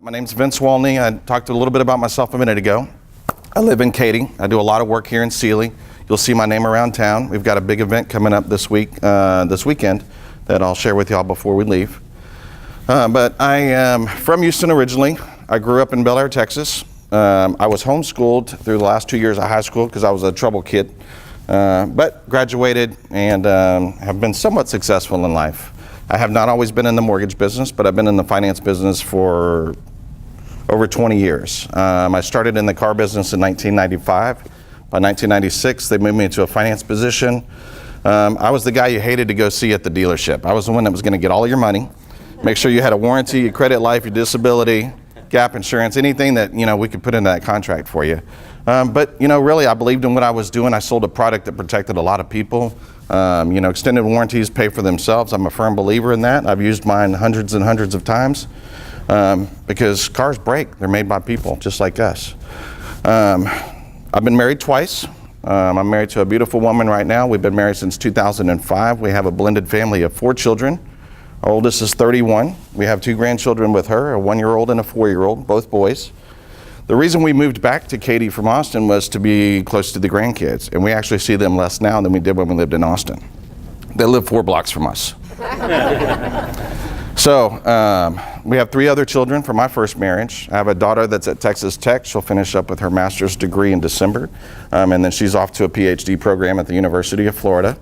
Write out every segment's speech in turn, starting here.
My name's Vince Walney. I talked a little bit about myself a minute ago. I live in Katy. I do a lot of work here in Sealy. You'll see my name around town. We've got a big event coming up this weekend that I'll share with y'all before we leave. But I am from Houston originally. I grew up in Bel Air, Texas. I was homeschooled through the last 2 years of high school because I was a trouble kid. But graduated and have been somewhat successful in life. I have not always been in the mortgage business, but I've been in the finance business for over 20 years. I started in the car business in 1995. By 1996, they moved me into a finance position. I was the guy you hated to go see at the dealership. I was the one that was going to get all of your money, make sure you had a warranty, your credit life, your disability, gap insurance, anything that we could put into that contract for you. But really, I believed in what I was doing. I sold a product that protected a lot of people. Extended warranties pay for themselves. I'm a firm believer in that. I've used mine hundreds and hundreds of times because cars break. They're made by people just like us. I've been married twice. I'm married to a beautiful woman right now. We've been married since 2005. We have a blended family of 4 children. Our oldest is 31. We have 2 grandchildren with her, a 1-year-old and a 4-year-old, both boys. The reason we moved back to Katy from Austin was to be close to the grandkids, and we actually see them less now than we did when we lived in Austin. They live 4 blocks from us. So we have 3 other children from my first marriage. I have a daughter that's at Texas Tech. She'll finish up with her master's degree in December, and then she's off to a PhD program at the University of Florida.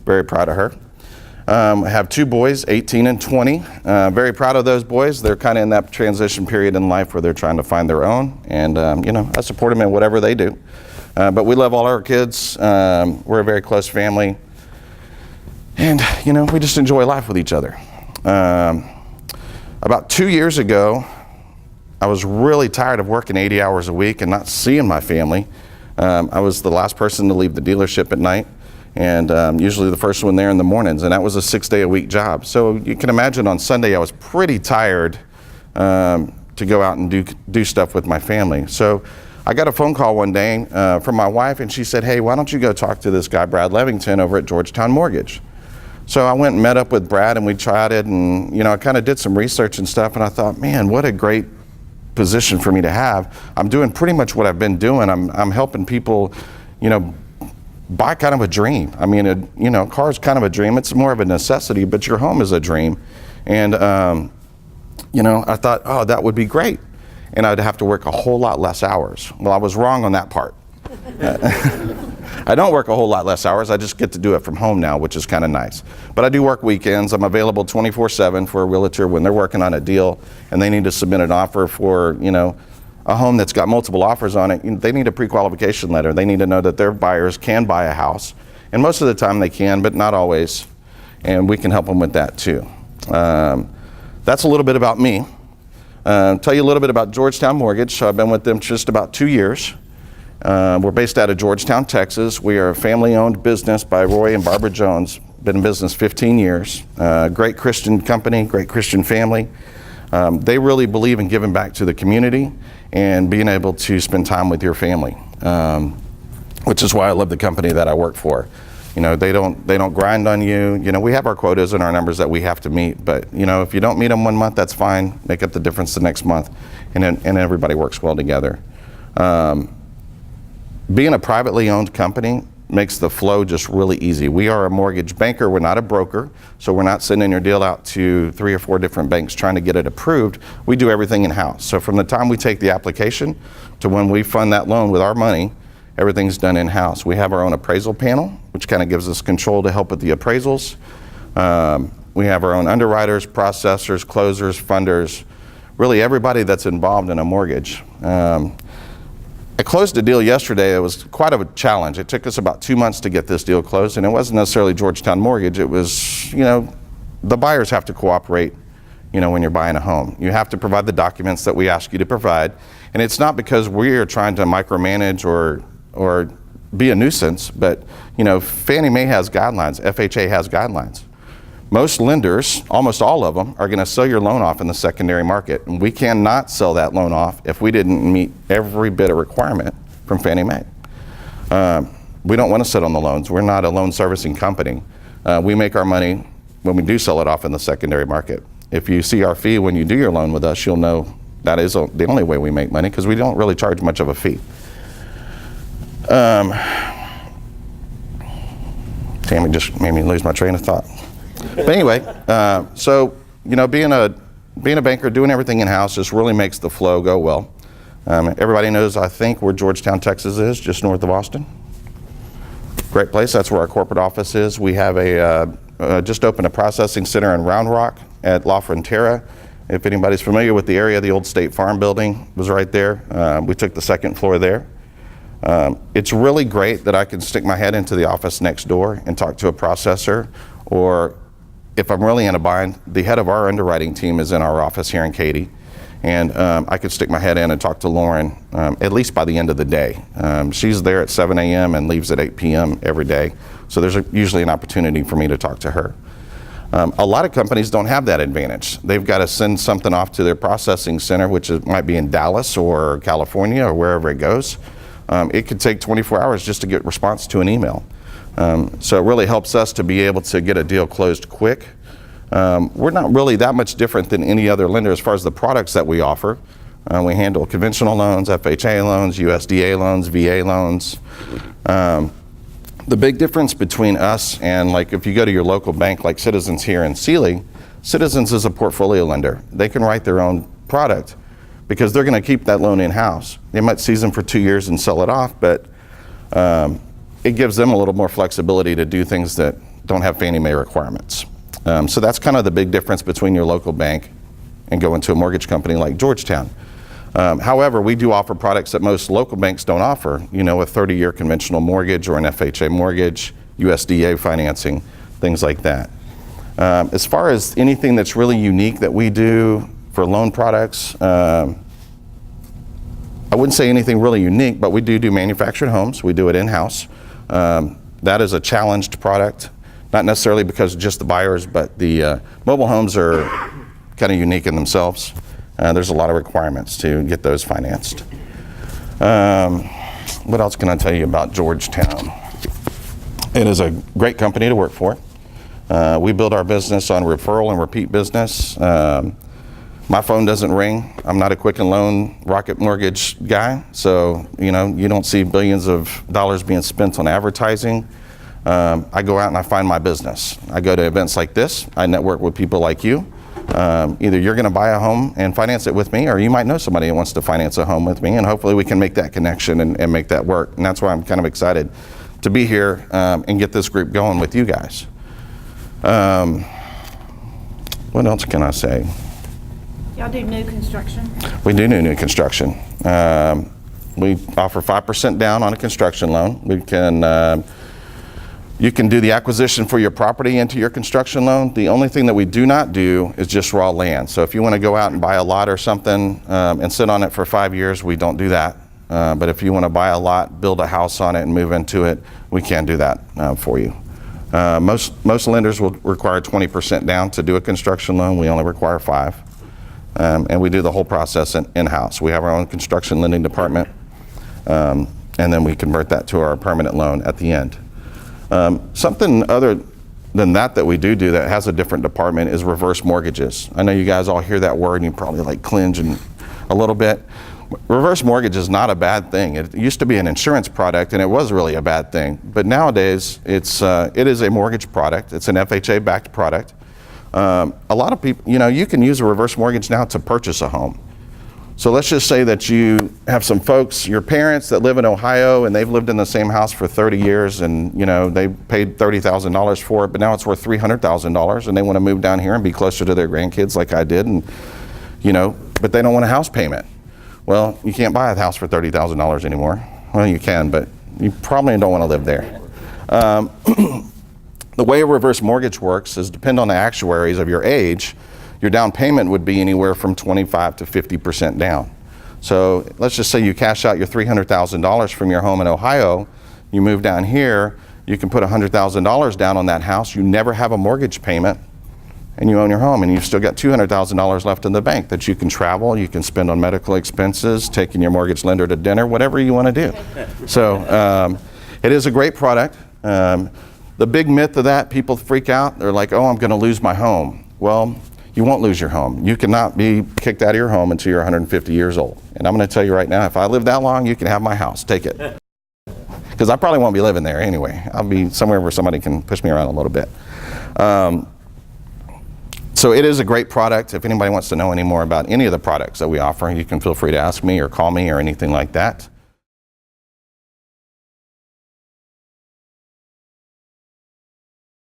Very proud of her. I have 2 boys, 18 and 20. Very proud of those boys. They're kind of in that transition period in life where they're trying to find their own. And, I support them in whatever they do. But we love all our kids. We're a very close family. And, we just enjoy life with each other. About 2 years ago, I was really tired of working 80 hours a week and not seeing my family. I was the last person to leave the dealership at night. And usually the first one there in the mornings, and that was a 6-day-a-week job. So you can imagine on Sunday I was pretty tired to go out and do stuff with my family. So I got a phone call one day from my wife, and she said, "Hey, why don't you go talk to this guy Brad Levington over at Georgetown Mortgage?" So I went and met up with Brad, and we tried it, and I kind of did some research and stuff, and I thought, man, what a great position for me to have. I'm doing pretty much what I've been doing. I'm helping people, buy kind of a dream. I mean, a car is kind of a dream. It's more of a necessity, but your home is a dream. And, I thought, oh, that would be great. And I'd have to work a whole lot less hours. Well, I was wrong on that part. I don't work a whole lot less hours. I just get to do it from home now, which is kind of nice. But I do work weekends. I'm available 24/7 for a realtor when they're working on a deal and they need to submit an offer for, a home that's got multiple offers on it. They need a pre-qualification letter. They need to know that their buyers can buy a house. And most of the time they can, but not always. And we can help them with that too. That's a little bit about me. Tell you a little bit about Georgetown Mortgage. So I've been with them just about 2 years. We're based out of Georgetown, Texas. We are a family-owned business by Roy and Barbara Jones. Been in business 15 years. Great Christian company, great Christian family. They really believe in giving back to the community and being able to spend time with your family, which is why I love the company that I work for. They don't grind on you. We have our quotas and our numbers that we have to meet, but if you don't meet them one month, that's fine. Make up the difference the next month, and everybody works well together. Being a privately owned company makes the flow just really easy. We are a mortgage banker, we're not a broker, so we're not sending your deal out to 3 or 4 different banks trying to get it approved. We do everything in-house. So from the time we take the application to when we fund that loan with our money, everything's done in-house. We have our own appraisal panel, which kind of gives us control to help with the appraisals. We have our own underwriters, processors, closers, funders, really everybody that's involved in a mortgage. I closed a deal yesterday. It was quite of a challenge. It took us about 2 months to get this deal closed, and it wasn't necessarily Georgetown Mortgage. It was, the buyers have to cooperate, when you're buying a home. You have to provide the documents that we ask you to provide, and it's not because we are trying to micromanage or be a nuisance, but, Fannie Mae has guidelines, FHA has guidelines. Most lenders, almost all of them, are going to sell your loan off in the secondary market. And we cannot sell that loan off if we didn't meet every bit of requirement from Fannie Mae. We don't want to sit on the loans. We're not a loan servicing company. We make our money when we do sell it off in the secondary market. If you see our fee when you do your loan with us, you'll know that is the only way we make money, because we don't really charge much of a fee. Tammy just made me lose my train of thought. But anyway, so being a banker, doing everything in-house just really makes the flow go well. Everybody knows, I think, where Georgetown, Texas is, just north of Austin. Great place. That's where our corporate office is. We have just opened a processing center in Round Rock at La Frontera. If anybody's familiar with the area, the old State Farm building was right there. We took the second floor there. It's really great that I can stick my head into the office next door and talk to a processor, or if I'm really in a bind, the head of our underwriting team is in our office here in Katy, and I could stick my head in and talk to Lauren at least by the end of the day. She's there at 7 a.m. and leaves at 8 p.m. every day, so there's usually an opportunity for me to talk to her. A lot of companies don't have that advantage. They've got to send something off to their processing center, which might be in Dallas or California or wherever it goes. It could take 24 hours just to get response to an email. So it really helps us to be able to get a deal closed quick. We're not really that much different than any other lender as far as the products that we offer. We handle conventional loans, FHA loans, USDA loans, VA loans. The big difference between us and, like, if you go to your local bank like Citizens here in Sealy, Citizens is a portfolio lender. They can write their own product because they're going to keep that loan in-house. They might season for 2 years and sell it off, but it gives them a little more flexibility to do things that don't have Fannie Mae requirements. So that's kind of the big difference between your local bank and going to a mortgage company like Georgetown. However, we do offer products that most local banks don't offer, a 30-year conventional mortgage or an FHA mortgage, USDA financing, things like that. As far as anything that's really unique that we do for loan products, I wouldn't say anything really unique, but we do manufactured homes. We do it in-house. That is a challenged product, not necessarily because of just the buyers, but the mobile homes are kind of unique in themselves. There's a lot of requirements to get those financed. What else can I tell you about Georgetown? It is a great company to work for. We build our business on referral and repeat business. My phone doesn't ring. I'm not a Quicken Loan Rocket Mortgage guy, so you don't see billions of dollars being spent on advertising. I go out and I find my business. I go to events like this. I network with people like you. Either you're going to buy a home and finance it with me, or you might know somebody who wants to finance a home with me, and hopefully we can make that connection and make that work. And that's why I'm kind of excited to be here and get this group going with you guys. What else can I say? Y'all do new construction? We do new construction. We offer 5% down on a construction loan. You can do the acquisition for your property into your construction loan. The only thing that we do not do is just raw land. So if you want to go out and buy a lot or something and sit on it for 5 years, we don't do that. But if you want to buy a lot, build a house on it and move into it, we can do that for you. Most lenders will require 20% down to do a construction loan. We only require 5%. And we do the whole process in-house. We have our own construction lending department, and then we convert that to our permanent loan at the end. Something other than that we do that has a different department is reverse mortgages. I know you guys all hear that word and you probably cringe a little bit. Reverse mortgage is not a bad thing. It used to be an insurance product and it was really a bad thing. But nowadays it is a mortgage product. It's an FHA-backed product. A lot of people, you can use a reverse mortgage now to purchase a home. So let's just say that you have some folks, your parents that live in Ohio, and they've lived in the same house for 30 years, and they paid $30,000 for it, but now it's worth $300,000, and they want to move down here and be closer to their grandkids like I did, and but they don't want a house payment. Well, you can't buy a house for $30,000 anymore. Well, you can, but you probably don't want to live there. The way a reverse mortgage works is, depend on the actuaries of your age, your down payment would be anywhere from 25 to 50% down. So let's just say you cash out your $300,000 from your home in Ohio, you move down here, you can put $100,000 down on that house, you never have a mortgage payment, and you own your home, and you've still got $200,000 left in the bank that you can travel, you can spend on medical expenses, taking your mortgage lender to dinner, whatever you want to do. So it is a great product. The big myth of that, people freak out, they're like, oh, I'm going to lose my home. Well, you won't lose your home. You cannot be kicked out of your home until you're 150 years old. And I'm going to tell you right now, if I live that long, you can have my house. Take it. Because I probably won't be living there anyway. I'll be somewhere where somebody can push me around a little bit. So it is a great product. If anybody wants to know any more about any of the products that we offer, you can feel free to ask me or call me or anything like that.